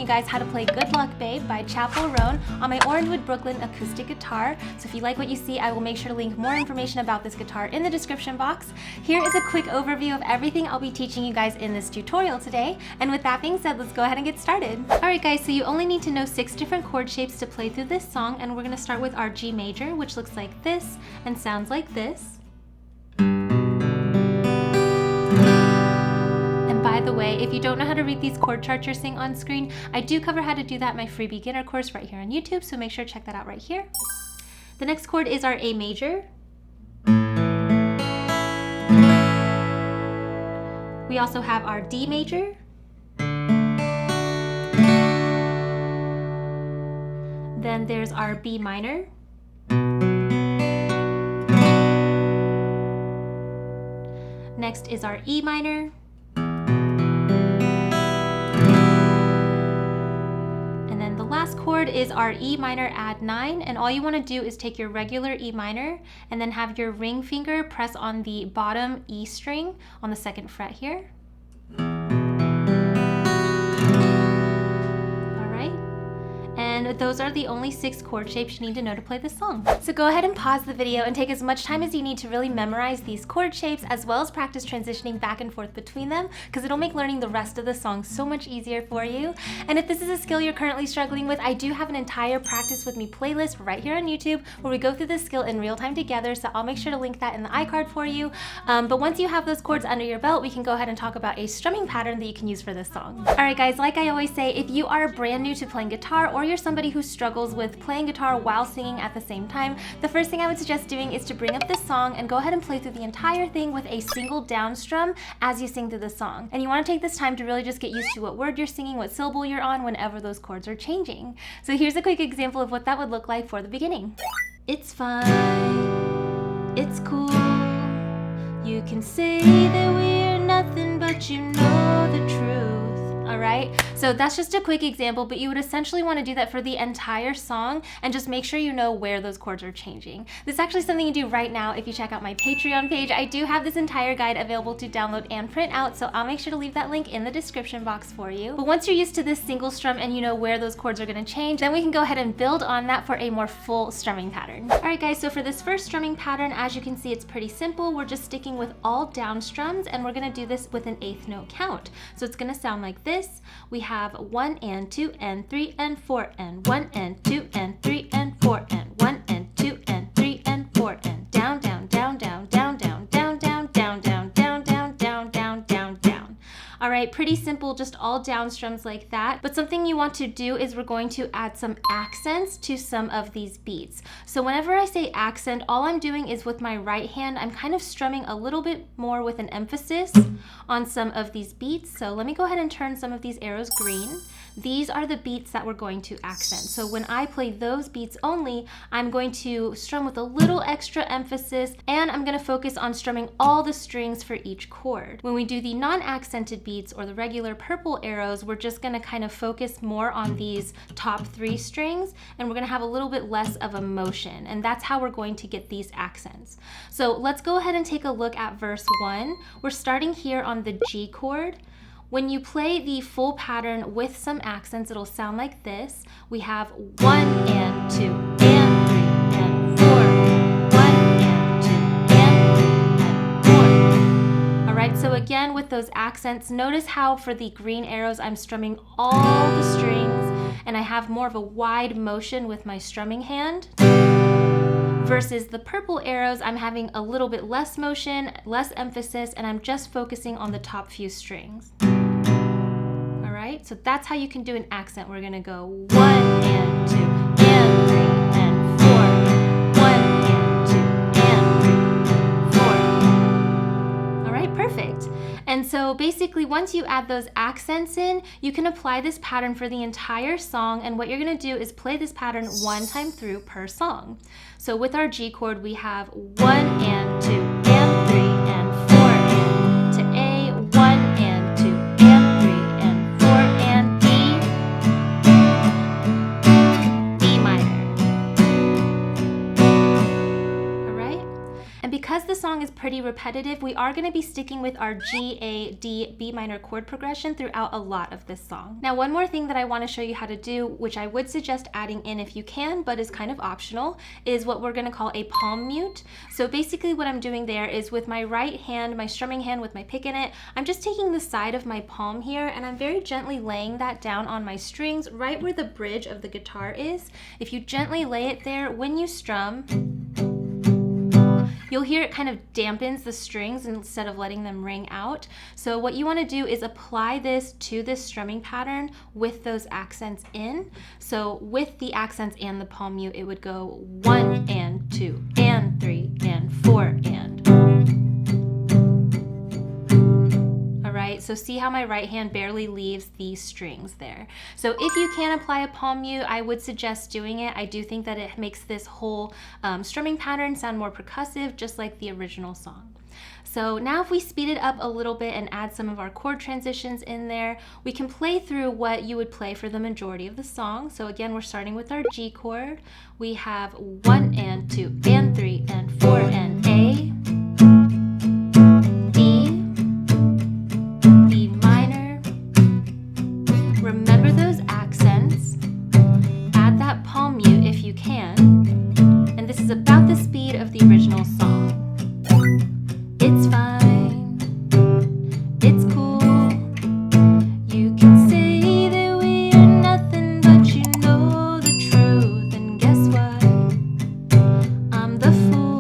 you guys how to play Good Luck Babe by Chappell Roan on my Orangewood Brooklyn acoustic guitar. So if you like what you see, I will make sure to link more information about this guitar in the description box. Here is a quick overview of everything I'll be teaching you guys in this tutorial today. And with that being said, let's go ahead and get started. Alright guys, so you only need to know 6 different chord shapes to play through this song, and we're going to start with our G major, which looks like this and sounds like this. By the way, if you don't know how to read these chord charts you're seeing on screen, I do cover how to do that in my free beginner course right here on YouTube, so make sure to check that out right here. The next chord is our A major. We also have our D major. Then there's our B minor. Next is our E minor. Last chord is our E minor add 9, and all you want to do is take your regular E minor and then have your ring finger press on the bottom E string on the 2nd fret here. And those are the only 6 chord shapes you need to know to play this song. So go ahead and pause the video and take as much time as you need to really memorize these chord shapes, as well as practice transitioning back and forth between them, because it'll make learning the rest of the song so much easier for you. And if this is a skill you're currently struggling with, I do have an entire Practice With Me playlist right here on YouTube where we go through this skill in real time together, so I'll make sure to link that in the iCard for you. But once you have those chords under your belt, we can go ahead and talk about a strumming pattern that you can use for this song. Alright guys, like I always say, if you are brand new to playing guitar, or you're somebody who struggles with playing guitar while singing at the same time, the first thing I would suggest doing is to bring up this song and go ahead and play through the entire thing with a single down strum as you sing through the song. And you want to take this time to really just get used to what word you're singing, what syllable you're on whenever those chords are changing. So here's a quick example of what that would look like for the beginning. It's fine, it's cool, you can say that we're nothing but you know the truth. Alright, so that's just a quick example, but you would essentially want to do that for the entire song and just make sure you know where those chords are changing. This is actually something you do right now if you check out my Patreon page. I do have this entire guide available to download and print out, so I'll make sure to leave that link in the description box for you. But once you're used to this single strum and you know where those chords are going to change, then we can go ahead and build on that for a more full strumming pattern. Alright guys, so for this first strumming pattern, as you can see, it's pretty simple. We're just sticking with all down strums, and we're going to do this with an 8th note count. So it's going to sound like this. We have 1 and 2 and 3 and 4 and 1 and 2 and 3 and 4 and 1 and 2 and 3 and 4 and down, down, down, down, down, down, down, down, down, down, down, down, down, down, down, down. All right, pretty simple, just all down strums like that. But something you want to do is we're going to add some accents to some of these beats. So whenever I say accent, all I'm doing is with my right hand, I'm kind of strumming a little bit more with an emphasis on some of these beats. So let me go ahead and turn some of these arrows green. These are the beats that we're going to accent. So when I play those beats only, I'm going to strum with a little extra emphasis, and I'm going to focus on strumming all the strings for each chord. When we do the non-accented beats or the regular purple arrows, we're just going to kind of focus more on these top 3 strings, and we're going to have a little bit less of a motion, and that's how we're going to get these accents. So let's go ahead and take a look at verse 1. We're starting here on the G chord. When you play the full pattern with some accents, it'll sound like this. We have 1 and 2 and 3 and 4, 1 and 2 and 3 and 4. All right, so again with those accents, notice how for the green arrows I'm strumming all the strings, and I have more of a wide motion with my strumming hand. Versus the purple arrows, I'm having a little bit less motion, less emphasis, and I'm just focusing on the top few strings. Alright, so that's how you can do an accent. We're going to go 1 and 2 and 3 and 4, 1 and 2 and 3 and 4. Alright, perfect. And so basically once you add those accents in, you can apply this pattern for the entire song, and what you're going to do is play this pattern 1 time through per song. So with our G chord, we have 1 and 2 and 3 and 4 to A, 1 and 2 and 3 and 4 and D, B minor. All right? And because the song is pretty repetitive, we are going to be sticking with our G, A, D, B minor chord progression throughout a lot of this song. Now, one more thing that I want to show you how to do, which I would suggest adding in if you can, but is kind of optional, is what we're going to call a palm mute. So basically what I'm doing there is with my right hand, my strumming hand with my pick in it, I'm just taking the side of my palm here and I'm very gently laying that down on my strings right where the bridge of the guitar is. If you gently lay it there, when you strum, you'll hear it kind of dampens the strings instead of letting them ring out. So what you want to do is apply this to this strumming pattern with those accents in. So with the accents and the palm mute, it would go 1 and 2 and 3 and 4 and. Alright, so see how my right hand barely leaves the strings there. So if you can apply a palm mute, I would suggest doing it. I do think that it makes this whole strumming pattern sound more percussive, just like the original song. So now if we speed it up a little bit and add some of our chord transitions in there, we can play through what you would play for the majority of the song. So again, we're starting with our G chord. We have 1 and 2 and 3 and 4 and A. About the speed of the original song. It's fine, it's cool. You can say that we are nothing, but you know the truth. And guess what? I'm the fool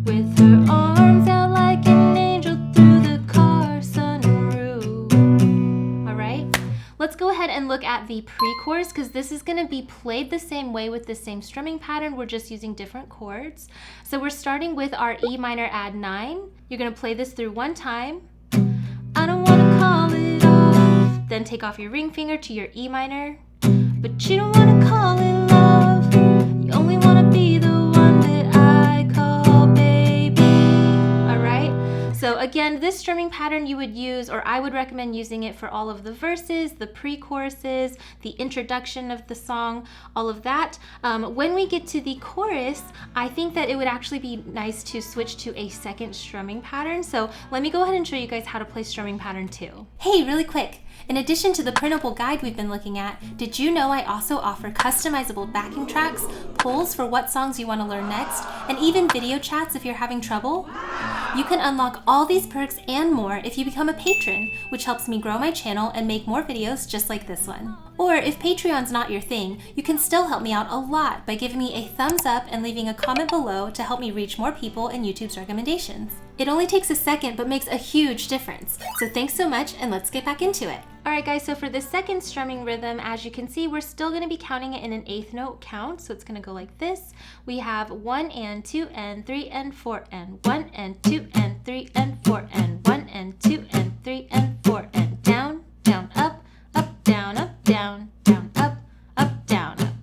with her arms out like an angel through the car sunroof. Alright, let's go ahead and look at the pre-chorus because this is going to be played the same way with the same strumming pattern. We're just using different chords. So we're starting with our E minor add 9. You're going to play this through one time. I don't want to call it off. Then take off your ring finger to your E minor. But you don't want to call it love. You only want to be the one that I call baby. Alright? So again, this strumming pattern you would use, or I would recommend using it for all of the verses, the pre-choruses, the introduction of the song, all of that. When we get to the chorus, I think that it would actually be nice to switch to a second strumming pattern. So let me go ahead and show you guys how to play strumming pattern 2. Hey, really quick. In addition to the printable guide we've been looking at, did you know I also offer customizable backing tracks, polls for what songs you want to learn next, and even video chats if you're having trouble? You can unlock all these perks and more if you become a patron, which helps me grow my channel and make more videos just like this one. Or if Patreon's not your thing, you can still help me out a lot by giving me a thumbs up and leaving a comment below to help me reach more people in YouTube's recommendations. It only takes a second but makes a huge difference. So thanks so much and let's get back into it. Alright guys, so for the second strumming rhythm, as you can see, we're still going to be counting it in an 8th note count. So it's going to go like this. We have 1 and 2 and 3 and 4 and 1 and 2 and 3 and 4 and 1 and 2 and 3 and 4 and down, down, up, down, down, down, up, down, up.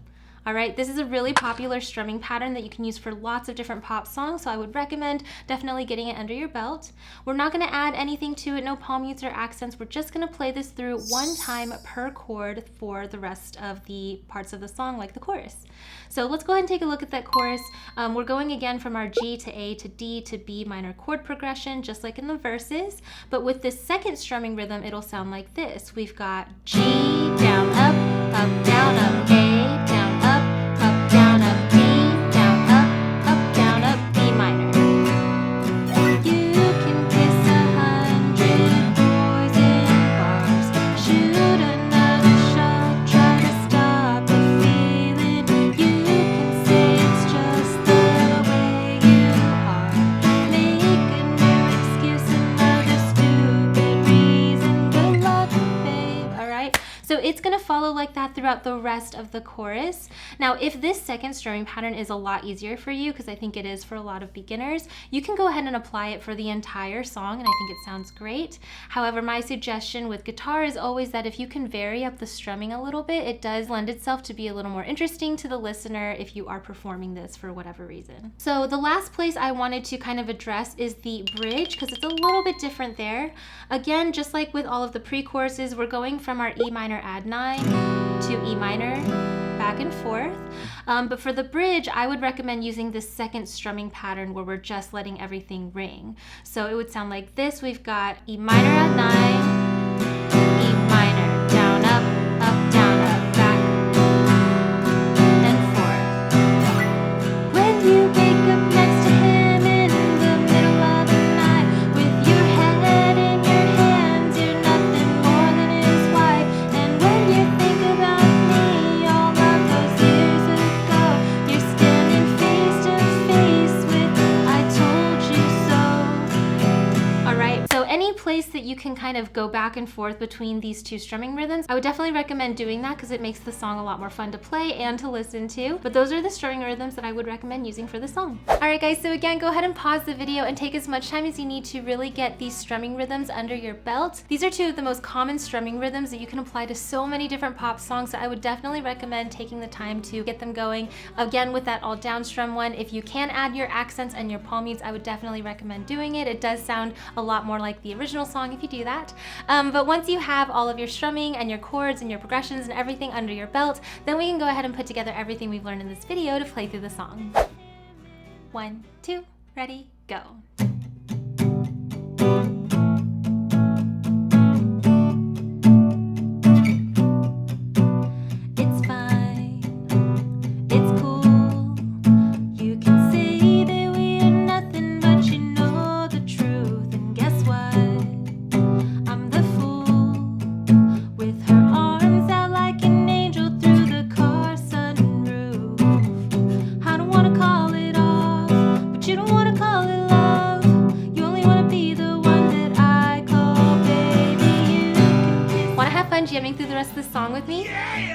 Alright, this is a really popular strumming pattern that you can use for lots of different pop songs, so I would recommend definitely getting it under your belt. We're not going to add anything to it, no palm mutes or accents. We're just going to play this through one time per chord for the rest of the parts of the song, like the chorus. So let's go ahead and take a look at that chorus. We're going again from our G to A to D to B minor chord progression, just like in the verses. But with this second strumming rhythm, it'll sound like this. We've got G, down, up, down, up, A, down, up, down, up, D, down, up, down, up, B minor. You can kiss 100 poison bars, shoot another shot, try to stop the feeling. You can say it's just the way you are, make a new excuse, another stupid reason. Good luck, babe. Alright, so it's gonna follow like that throughout the rest of the chorus. Now, if this second strumming pattern is a lot easier for you, because I think it is for a lot of beginners, you can go ahead and apply it for the entire song, and I think it sounds great. However, my suggestion with guitar is always that if you can vary up the strumming a little bit, it does lend itself to be a little more interesting to the listener if you are performing this for whatever reason. So the last place I wanted to kind of address is the bridge, because it's a little bit different there. Again, just like with all of the pre-choruses, we're going from our E minor add 9 to E minor, back and forth. But for the bridge, I would recommend using this second strumming pattern where we're just letting everything ring. So it would sound like this. We've got E minor at 9, E minor, down, up, down, up, back, and forth. When you wake up next to him in the middle of the night, with your head in your hands, you're nothing more than his wife. And when you think about me, all of those years ago, you're standing face to face with I told you so. Alright, so any place that you can kind of go back and forth between these two strumming rhythms, I would definitely recommend doing that because it makes the song a lot more fun to play and to listen to. But those are the strumming rhythms that I would recommend using for the song. Alright guys, so again, go ahead and pause the video and take as much time as you need to really get these strumming rhythms under your belt. These are two of the most common strumming rhythms that you can apply to so many different pop songs, so I would definitely recommend taking the time to get them going. Again, with that all down strum one, if you can add your accents and your palm mutes, I would definitely recommend doing it. It does sound a lot more like the original song if you do that. But once you have all of your strumming and your chords and your progressions and everything under your belt, then we can go ahead and put together everything we've learned in this video to play through the song. 1, 2, ready, go. It's fine, it's cool. You can say that we are nothing, but you know the truth. And guess what? I'm the fool with her arms out like an angel through the car sunroof. I don't wanna call it off, but you don't wanna call it love. You only wanna be the one that I call baby. You can kiss. Wanna have fun jamming through the rest of the song with me?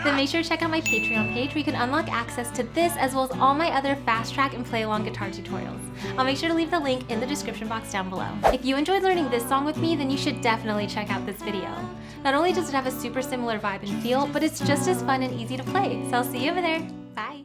Then make sure to check out my Patreon page where you can unlock access to this as well as all my other fast track and play along guitar tutorials. I'll make sure to leave the link in the description box down below. If you enjoyed learning this song with me, then you should definitely check out this video. Not only does it have a super similar vibe and feel, but it's just as fun and easy to play. So I'll see you over there. Bye.